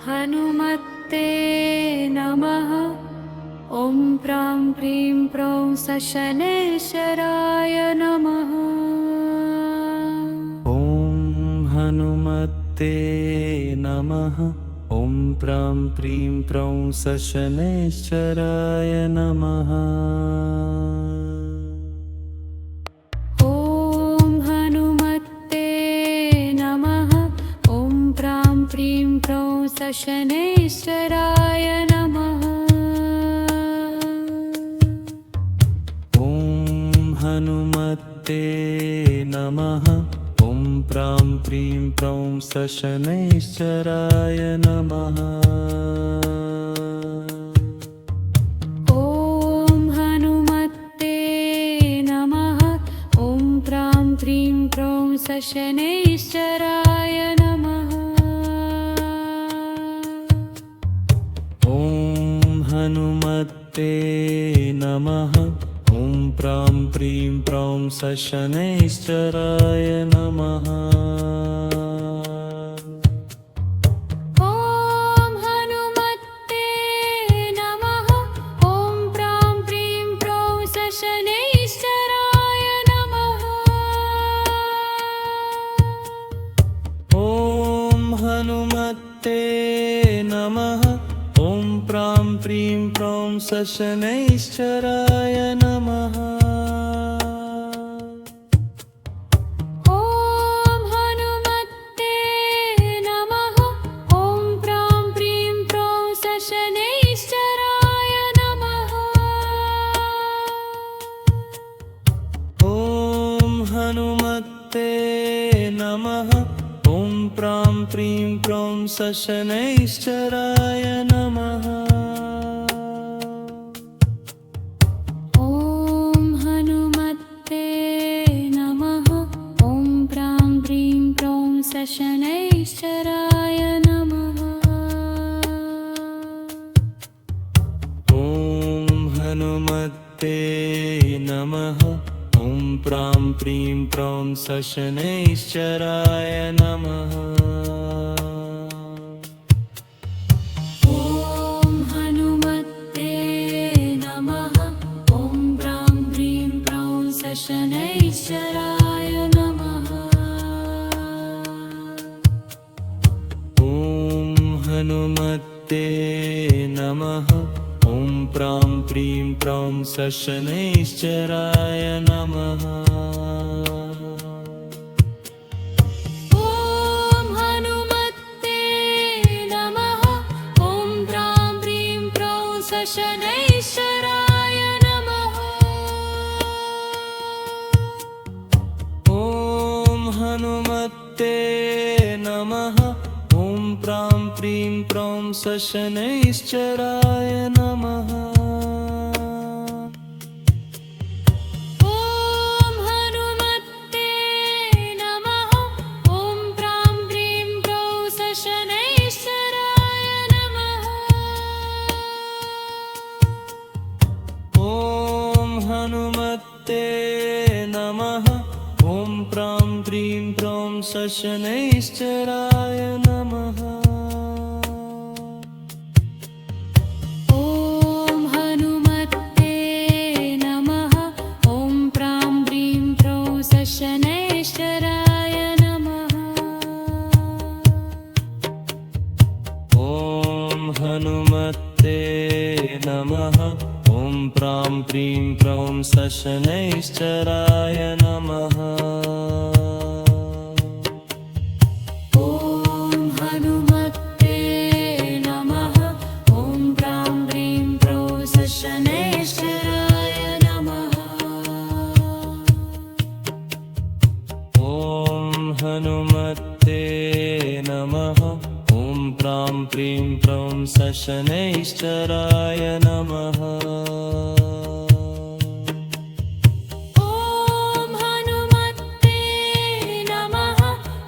हनुमते नमः। ॐ प्रां प्रीं प्रौं शनैश्चराय नमः। ॐ हनुमते नमः। ॐ प्रां प्रीं प्रौं शनैश्चराय नमः। ॐ हनुमते नमः। ॐ प्रां प्रीं प्रौं शनैश्चराय नमः। ॐ हनुमते नमः। ॐ प्रां प्रीं प्रौं शनैश्चराय नमः। ॐ हनुमते नमः। ॐ प्रां प्रीं प्रौं शनैश्चराय नमः। ॐ हनुमते नमः। ॐ प्रां प्रीं प्रौं शनैश्चराय नमः। ॐ हनुमते नमः। ॐ प्रां प्रीं प्रौं शनैश्चराय नमः। ॐ हनुमते नमः। ॐ प्रां प्रीं प्रौं शनैश्चराय नमः। ॐ हनुमते नमः। ॐ प्रां प्रीं प्रौं शनैश्चराय नमः। ॐ हनुमते नमः। ॐ प्रां प्रीं प्रौं शनैश्चराय नमः। ॐ हनुमते नमः। ॐ प्रां प्रीं प्रौं शनैश्चराय नमः। ॐ हनुमते नमः। ॐ प्रां प्रीं प्रौं शनैश्चराय नमः। ॐ हनुमते नमः। ॐ प्रां प्रीं प्रौं शनैश्चराय नमः। ॐ हनुमते नमः। ॐ प्रां प्रीं प्रौं शनैश्चराय नमः। ॐ हनुमते नमः। ॐ प्रां प्रीं प्रौं शनैश्चराय नमः। ॐ हनुमते नमः। ॐ प्रां प्रीं प्रौं शनैश्चराय नमः। ॐ हनुमते नमः। ॐ प्रां प्रीं प्रौं शनैश्चराय नमः। ॐ हनुमते नमः। ॐ प्रां प्रीं प्रौं शनैश्चराय नमः। ॐ हनुमते नमः। ॐ प्रां प्रीं प्रौं शनैश्चराय नमः। ॐ हनुमते नमः। ॐ प्रां प्रीं प्रौं शनैश्चराय नमः। ॐ हनुमते नमः। ॐ प्रां प्रीं प्रौं शनैश्चराय नमः। ॐ हनुमते नमः। ॐ प्रां प्रीं प्रौं शनैश्चराय नमः। ॐ हनुमते नमः।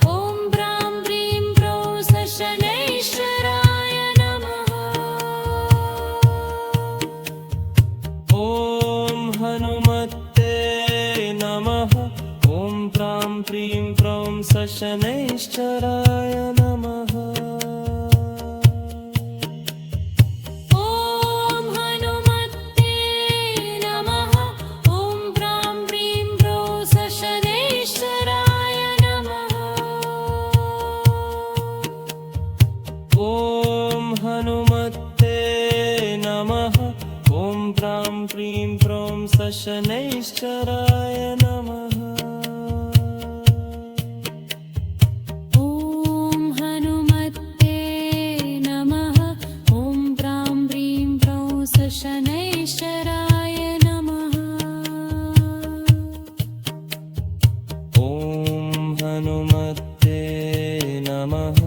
ॐ प्रां प्रीं प्रौं शनैश्चराय नमः। ॐ हनुमते नमः। प्रीं प्रौं सशनैश्चराय नमः। ॐ हनुमते नमः। ॐ प्रां प्रीं प्रौं सशनैश्चराय नमः। ॐ हनुमते नमः। ॐ प्रां प्रीं प्रौं सशनैश्चराय नमः। ॐ हनुमते नमः। ॐ प्रां प्रीं प्रौं सशनैश्चराय नमः। ॐ हनुमते नमः।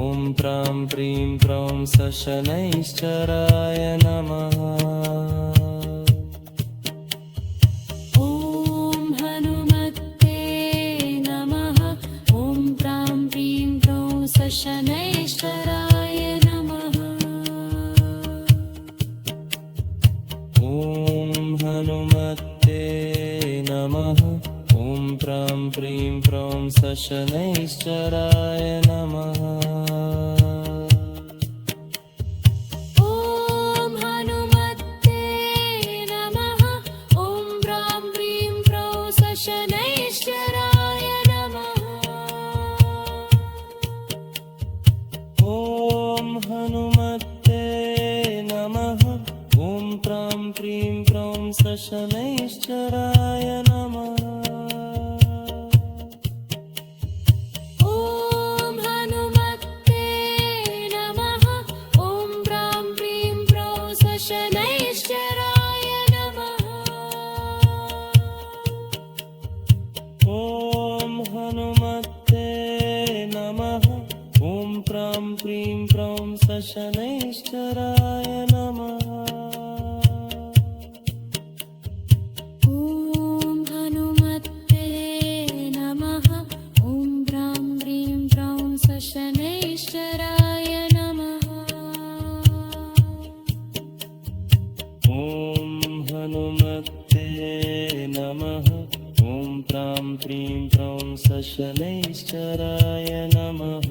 ॐ प्रां प्रीं प्रौं सशनैश्चराय नमः। ॐ हनुमते नमः। ॐ प्रां प्रीं प्रौं सशनैश्चराय नमः। ॐ हनुमते नमः। ॐ प्रां प्रीं प्रौं सशनैश्चराय नमः। ॐ हनुमते नमः। ॐ प्रां प्रीं प्रौं सशनैश्चराय नमः। ॐ हनुमते नमः। ॐ प्रां प्रीं प्रौं सशनैश्चराय नमः। ॐ हनुमते नमः। ॐ प्रां प्रीं प्रौं सशनैश्चराय नमः। ॐ हनुमते नमः। ॐ प्रां प्रीं प्रौं सशनैश्चराय नमः। ॐ हनुमते नमः। ॐ प्रां प्रीं प्रौं सशनैश्चराय नमः। ॐ हनुमते नमः। ॐ प्रां प्रीं प्रौं सशनैश्चराय नमः।